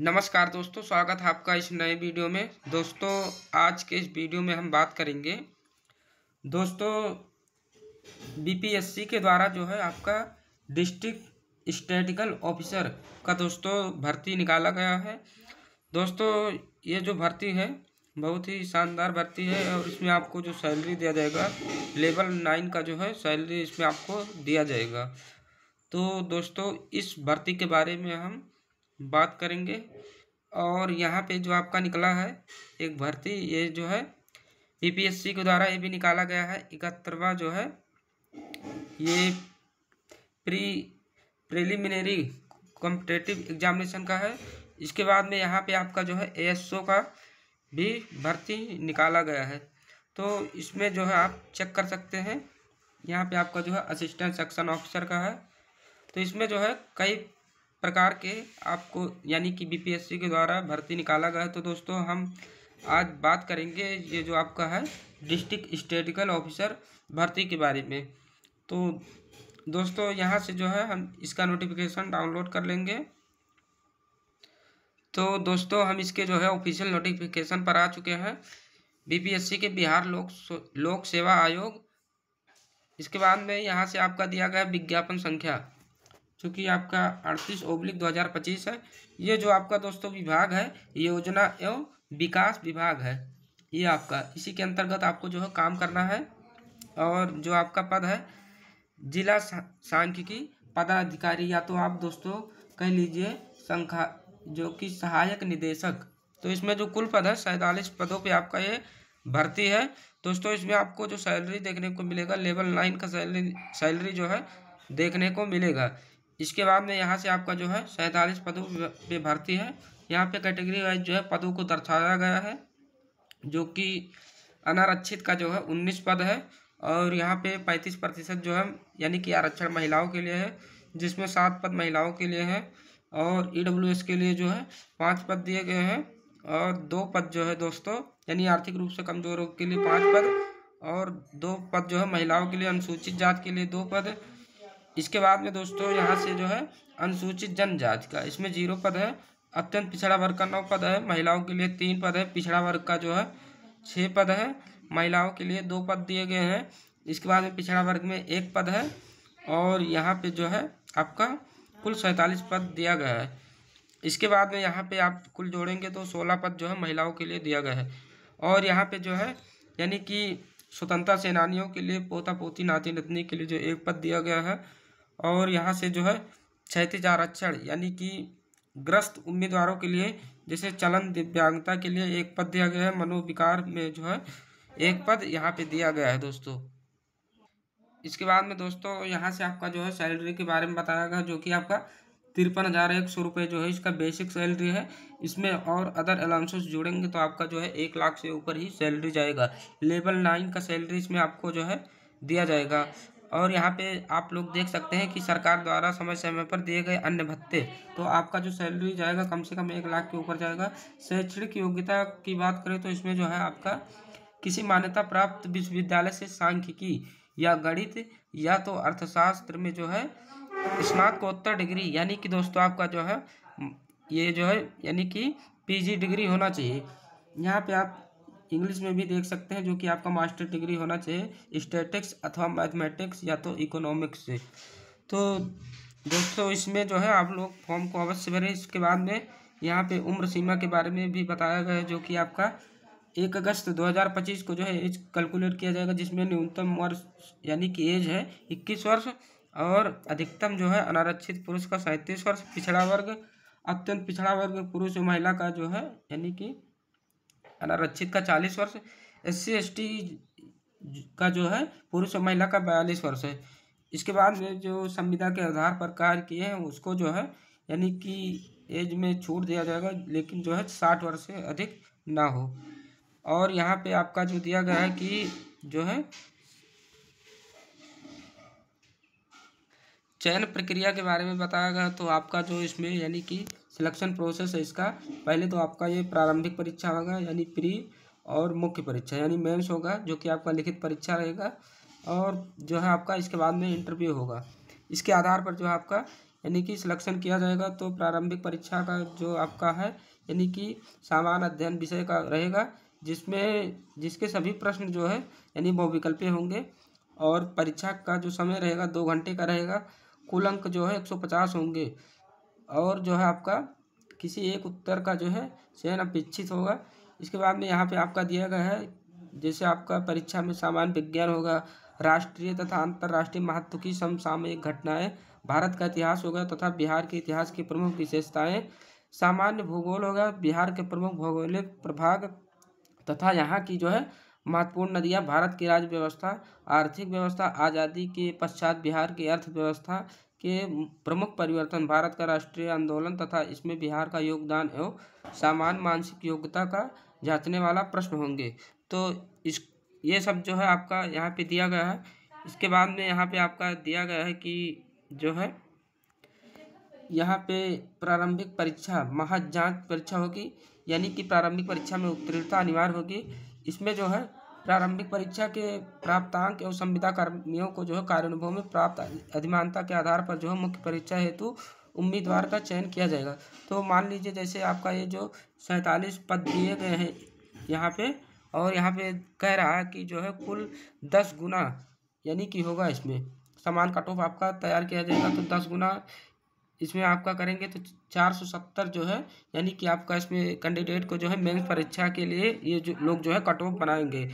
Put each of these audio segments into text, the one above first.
नमस्कार दोस्तों, स्वागत है आपका इस नए वीडियो में। दोस्तों, आज के इस वीडियो में हम बात करेंगे दोस्तों बीपीएससी के द्वारा जो है आपका डिस्ट्रिक्ट स्टैटिस्टिकल ऑफिसर का दोस्तों भर्ती निकाला गया है। दोस्तों, ये जो भर्ती है बहुत ही शानदार भर्ती है और इसमें आपको जो सैलरी दिया जाएगा लेवल 9 का जो है सैलरी इसमें आपको दिया जाएगा। तो दोस्तों, इस भर्ती के बारे में हम बात करेंगे। और यहाँ पे जो आपका निकला है एक भर्ती, ये जो है बीपीएससी के द्वारा ये भी निकाला गया है 71वां जो है ये प्रीलिमिनरी कॉम्पिटिटिव एग्जामिनेशन का है। इसके बाद में यहाँ पे आपका जो है एएसओ का भी भर्ती निकाला गया है। तो इसमें जो है आप चेक कर सकते हैं, यहाँ पे आपका जो है असिस्टेंट सेक्शन ऑफिसर का है। तो इसमें जो है कई प्रकार के आपको यानी कि बीपीएससी के द्वारा भर्ती निकाला गया है। तो दोस्तों, हम आज बात करेंगे ये जो आपका है डिस्ट्रिक्ट स्टैटिस्टिकल ऑफिसर भर्ती के बारे में। तो दोस्तों, यहाँ से जो है हम इसका नोटिफिकेशन डाउनलोड कर लेंगे। तो दोस्तों, हम इसके जो है ऑफिशियल नोटिफिकेशन पर आ चुके हैं, बीपीएससी के बिहार लोक सेवा आयोग। इसके बाद में यहाँ से आपका दिया गया विज्ञापन संख्या, चूँकि आपका 38/2025 है। ये जो आपका दोस्तों विभाग है योजना एवं विकास विभाग है, ये आपका इसी के अंतर्गत आपको जो है काम करना है। और जो आपका पद है जिला सांख्यिकी पदाधिकारी, या तो आप दोस्तों कह लीजिए संख्या जो कि सहायक निदेशक। तो इसमें जो कुल पद है 47 पदों पे आपका ये भर्ती है। दोस्तों, इसमें आपको जो सैलरी देखने को मिलेगा लेवल 9 का सैलरी जो है देखने को मिलेगा। इसके बाद में यहाँ से आपका जो है 47 पदों पे भर्ती है। यहाँ पे कैटेगरी वाइज जो है पदों को दर्शाया गया है, जो कि अनारक्षित का जो है 19 पद है। और यहाँ पे 35% जो है यानी कि आरक्षण महिलाओं के लिए है, जिसमें 7 पद महिलाओं के लिए है। और ईडब्ल्यूएस के लिए जो है 5 पद दिए गए हैं और 2 पद जो है दोस्तों यानी आर्थिक रूप से कमजोरों के लिए 5 पद और 2 पद जो है महिलाओं के लिए, अनुसूचित जाति के लिए 2 पद। इसके बाद में दोस्तों यहाँ से जो है अनुसूचित जनजाति का इसमें 0 पद है। अत्यंत पिछड़ा वर्ग का 9 पद है, महिलाओं के लिए 3 पद है। पिछड़ा वर्ग का जो है 6 पद है, महिलाओं के लिए 2 पद दिए गए हैं। इसके बाद में पिछड़ा वर्ग में 1 पद है। और यहाँ पे जो है आपका कुल 47 पद दिया गया है। इसके बाद में यहाँ पे आप कुल जोड़ेंगे तो 16 पद जो है महिलाओं के लिए दिया गया है। और यहाँ पे जो है यानी कि स्वतंत्रता सेनानियों के लिए, पोता पोती नाती नतनी के लिए जो 1 पद दिया गया है। और यहाँ से जो है क्षैतिज आरक्षण यानी कि ग्रस्त उम्मीदवारों के लिए, जैसे चलन दिव्यांगता के लिए 1 पद दिया गया है। मनोविकार में जो है 1 पद यहाँ पे दिया गया है दोस्तों। इसके बाद में दोस्तों यहाँ से आपका जो है सैलरी के बारे में बताया गया, जो कि आपका 53,100 रुपये जो है इसका बेसिक सैलरी है। इसमें और अदर अलाउंसेस जोड़ेंगे तो आपका जो है 1 लाख से ऊपर ही सैलरी जाएगा। लेवल 9 का सैलरी इसमें आपको जो है दिया जाएगा। और यहाँ पे आप लोग देख सकते हैं कि सरकार द्वारा समय समय पर दिए गए अन्य भत्ते, तो आपका जो सैलरी जाएगा कम से कम 1 लाख के ऊपर जाएगा। शैक्षणिक योग्यता की बात करें तो इसमें जो है आपका किसी मान्यता प्राप्त विश्वविद्यालय से सांख्यिकी या गणित या तो अर्थशास्त्र में जो है स्नातकोत्तर डिग्री, यानी कि दोस्तों आपका जो है ये जो है यानी कि पीजी डिग्री होना चाहिए। यहाँ पे आप इंग्लिश में भी देख सकते हैं, जो कि आपका मास्टर डिग्री होना चाहिए स्टैटिस्टिक्स अथवा मैथमेटिक्स या तो इकोनॉमिक्स से। तो दोस्तों, इसमें जो है आप लोग फॉर्म को अवश्य भरें। इसके बाद में यहाँ पे उम्र सीमा के बारे में भी बताया गया है, जो कि आपका 1 अगस्त 2025 को जो है एज कैलकुलेट किया जाएगा, जिसमें न्यूनतम वर्ष यानी कि एज है 21 वर्ष और अधिकतम जो है अनारक्षित पुरुष का 37 वर्ष। पिछड़ा वर्ग, अत्यंत पिछड़ा वर्ग पुरुष और महिला का जो है यानी कि अनारक्षित का 40 वर्ष। SC ST का जो है पुरुष और महिला का 42 वर्ष है। इसके बाद में जो संविदा के आधार पर कार्य किए हैं उसको जो है यानी कि एज में छूट दिया जाएगा, लेकिन जो है 60 वर्ष से अधिक ना हो। और यहाँ पे आपका जो दिया गया है कि जो है चयन प्रक्रिया के बारे में बताया गया, तो आपका जो इसमें यानी कि सिलेक्शन प्रोसेस है इसका, पहले तो आपका ये प्रारंभिक परीक्षा होगा यानी प्री, और मुख्य परीक्षा यानी मेंस होगा, जो कि आपका लिखित परीक्षा रहेगा। और जो है आपका इसके बाद में इंटरव्यू होगा। इसके आधार पर जो है आपका यानी कि सिलेक्शन किया जाएगा। तो प्रारंभिक परीक्षा का जो आपका है यानी कि सामान्य अध्ययन विषय का रहेगा, जिसके सभी प्रश्न जो है यानी वो विकल्पीय होंगे और परीक्षा का जो समय रहेगा 2 घंटे का रहेगा। कुल अंक जो है 150 होंगे और जो है आपका किसी एक उत्तर का जो है चयन अपेक्षित होगा। इसके बाद में यहाँ पे आपका दिया गया है, जैसे आपका परीक्षा में सामान्य विज्ञान होगा, राष्ट्रीय तथा अंतर्राष्ट्रीय महत्व की समसामयिक घटनाएं, भारत का इतिहास होगा तथा बिहार के इतिहास की प्रमुख विशेषताएं, सामान्य भूगोल होगा, बिहार के प्रमुख भौगोलिक प्रभाग तथा यहाँ की जो है महत्वपूर्ण नदियाँ, भारत की राज्य व्यवस्था, आर्थिक व्यवस्था, आज़ादी के पश्चात बिहार की अर्थव्यवस्था के प्रमुख परिवर्तन, भारत का राष्ट्रीय आंदोलन तथा इसमें बिहार का योगदान एवं सामान्य मानसिक योग्यता का जांचने वाला प्रश्न होंगे। तो ये सब जो है आपका यहाँ पे दिया गया है। इसके बाद में यहाँ पे आपका दिया गया है कि जो है यहाँ पे प्रारंभिक परीक्षा महज जांच परीक्षा होगी, यानी कि प्रारंभिक परीक्षा में उत्तीर्णता अनिवार्य होगी। इसमें जो है प्रारंभिक परीक्षा के प्राप्तांक एवं संविदा कर्मियों को जो है कार्यानुभव में प्राप्त अधिमानता के आधार पर जो है मुख्य परीक्षा हेतु उम्मीदवार का चयन किया जाएगा। तो मान लीजिए जैसे आपका ये जो 47 पद दिए गए हैं यहाँ पे, और यहाँ पे कह रहा है कि जो है कुल 10 गुना यानी कि होगा, इसमें समान कट ऑफ आपका तैयार किया जाएगा। तो 10 गुना इसमें आपका करेंगे तो 470 जो है यानी कि आपका इसमें कैंडिडेट को जो है मेंस परीक्षा के लिए ये जो लोग जो है कट ऑफ बनाएंगे।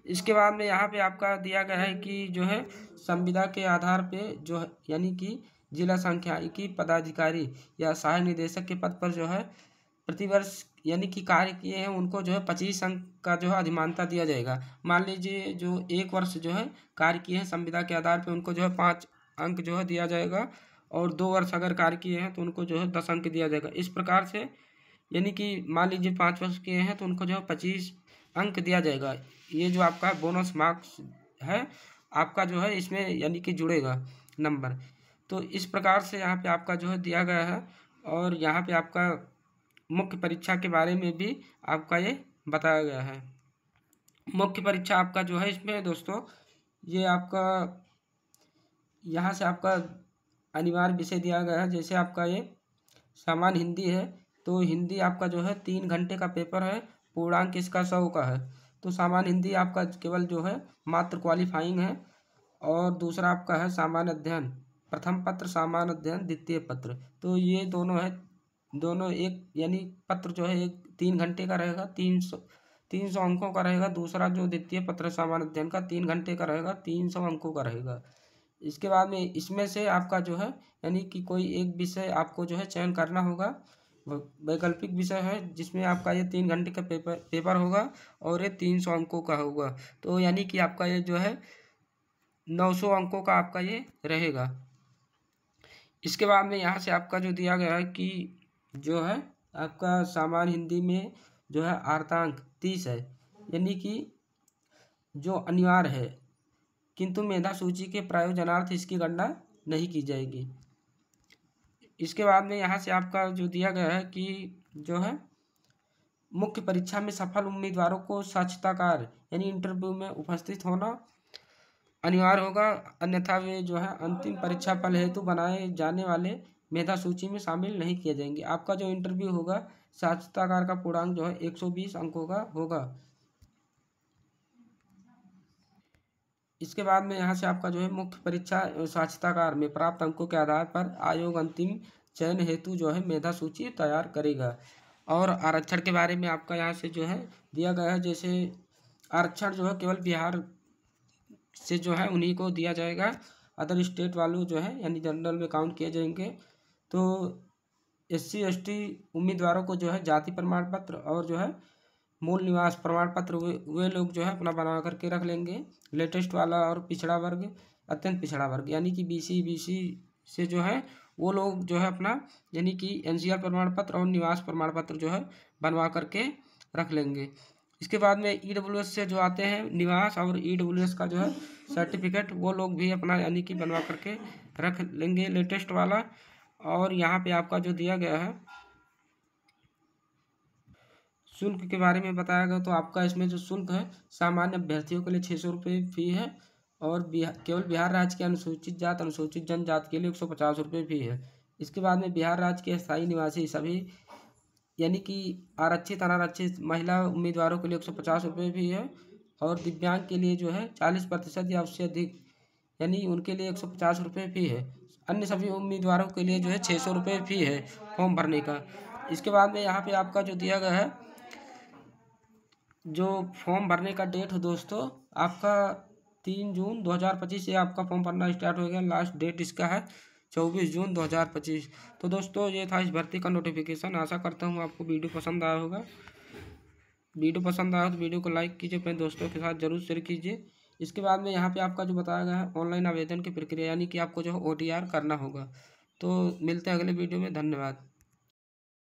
इसके बाद में यहाँ पे आपका दिया गया है कि जो है संविदा के आधार पे जो है यानी कि जिला सांख्यिकी पदाधिकारी या सहायक निदेशक के पद पर जो है प्रतिवर्ष यानी कि कार्य किए हैं उनको जो है 25 अंक का जो है अधिमानता दिया जाएगा। मान लीजिए जो 1 वर्ष जो है कार्य किए हैं संविदा के आधार पे उनको जो है 5 अंक जो है दिया जाएगा, और 2 वर्ष अगर कार्य किए हैं तो उनको जो है 10 अंक दिया जाएगा। इस प्रकार से यानी कि मान लीजिए 5 वर्ष किए हैं तो उनको जो है 25 अंक दिया जाएगा। ये जो आपका बोनस मार्क्स है आपका जो है इसमें यानी कि जुड़ेगा नंबर। तो इस प्रकार से यहाँ पे आपका जो है दिया गया है, और यहाँ पे आपका मुख्य परीक्षा के बारे में भी आपका ये बताया गया है। मुख्य परीक्षा आपका जो है इसमें दोस्तों ये आपका यहाँ से आपका अनिवार्य विषय दिया गया है। जैसे आपका ये सामान्य हिंदी है तो हिंदी आपका जो है 3 घंटे का पेपर है, पूर्णांक इसका 100 का है। तो सामान्य हिंदी आपका केवल जो है मात्र क्वालिफाइंग है। और दूसरा आपका है सामान्य अध्ययन, प्रथम पत्र सामान्य अध्ययन द्वितीय पत्र। तो ये दोनों है, दोनों एक यानी पत्र जो है एक 3 घंटे का रहेगा, 300 अंकों का रहेगा। दूसरा जो द्वितीय पत्र सामान्य अध्ययन का 3 घंटे का रहेगा, 300 अंकों का रहेगा। इसके बाद में इसमें से आपका जो है यानी कि कोई एक विषय आपको जो है चयन करना होगा। वैकल्पिक विषय है जिसमें आपका ये 3 घंटे का पेपर होगा और ये 300 अंकों का होगा। तो यानी कि आपका ये जो है 900 अंकों का आपका ये रहेगा। इसके बाद में यहाँ से आपका जो दिया गया है कि जो है आपका सामान्य हिंदी में जो है अर्धांक 30 है, यानी कि जो अनिवार्य है, किंतु मेधा सूची के प्रयोजनार्थ इसकी गणना नहीं की जाएगी। इसके बाद में यहाँ से आपका जो दिया गया है कि जो है मुख्य परीक्षा में सफल उम्मीदवारों को साक्षात्कार यानी इंटरव्यू में उपस्थित होना अनिवार्य होगा, अन्यथा वे जो है अंतिम परीक्षा फल हेतु बनाए जाने वाले मेधा सूची में शामिल नहीं किए जाएंगे। आपका जो इंटरव्यू होगा साक्षात्कार का पूर्णांक जो है 120 अंकों का होगा। इसके बाद में यहाँ से आपका जो है मुख्य परीक्षा साक्षात्कार में प्राप्त अंकों के आधार पर आयोग अंतिम चयन हेतु जो है मेधा सूची तैयार करेगा। और आरक्षण के बारे में आपका यहाँ से जो है दिया गया है, जैसे आरक्षण जो है केवल बिहार से जो है उन्हीं को दिया जाएगा, अदर स्टेट वालों जो है यानी जनरल में काउंट किए जाएंगे। तो SC ST उम्मीदवारों को जो है जाति प्रमाण पत्र और जो है मूल निवास प्रमाण पत्र वे लोग जो है अपना बना करके रख लेंगे, लेटेस्ट वाला। और पिछड़ा वर्ग, अत्यंत पिछड़ा वर्ग यानी कि BC से जो है वो लोग जो है अपना यानी कि NCR प्रमाण पत्र और निवास प्रमाण पत्र जो है बनवा करके रख लेंगे। इसके बाद में EWS से जो आते हैं निवास और EWS का जो है सर्टिफिकेट वो लोग भी अपना यानी कि बनवा करके रख लेंगे, लेटेस्ट वाला। और यहाँ पे आपका जो दिया गया है शुल्क के बारे में बताया गया, तो आपका इसमें जो शुल्क है सामान्य अभ्यर्थियों के लिए 600 रुपये फी है, और केवल बिहार राज्य के अनुसूचित जात अनुसूचित जनजाति के लिए 150 रुपये फी है। इसके बाद में बिहार राज्य के स्थायी निवासी सभी यानी कि आरक्षित अनारक्षित महिला उम्मीदवारों के लिए 150 रुपये भी है, और दिव्यांग के लिए जो है 40% या उससे अधिक यानी उनके लिए 150 रुपये फी है। अन्य सभी उम्मीदवारों के लिए जो है 600 रुपये फी है फॉर्म भरने का। इसके बाद में यहाँ पे आपका जो दिया गया है जो फॉर्म भरने का डेट है दोस्तों, आपका 3 जून 2025 से आपका फॉर्म भरना स्टार्ट हो गया। लास्ट डेट इसका है 24 जून 2025। तो दोस्तों ये था इस भर्ती का नोटिफिकेशन। आशा करता हूँ आपको वीडियो पसंद आया होगा। वीडियो पसंद आया तो वीडियो को लाइक कीजिए, अपने दोस्तों के साथ जरूर शेयर कीजिए। इसके बाद में यहाँ पे आपका जो बताया गया है ऑनलाइन आवेदन की प्रक्रिया, यानी कि आपको जो है OTR करना होगा। तो मिलते हैं अगले वीडियो में। धन्यवाद।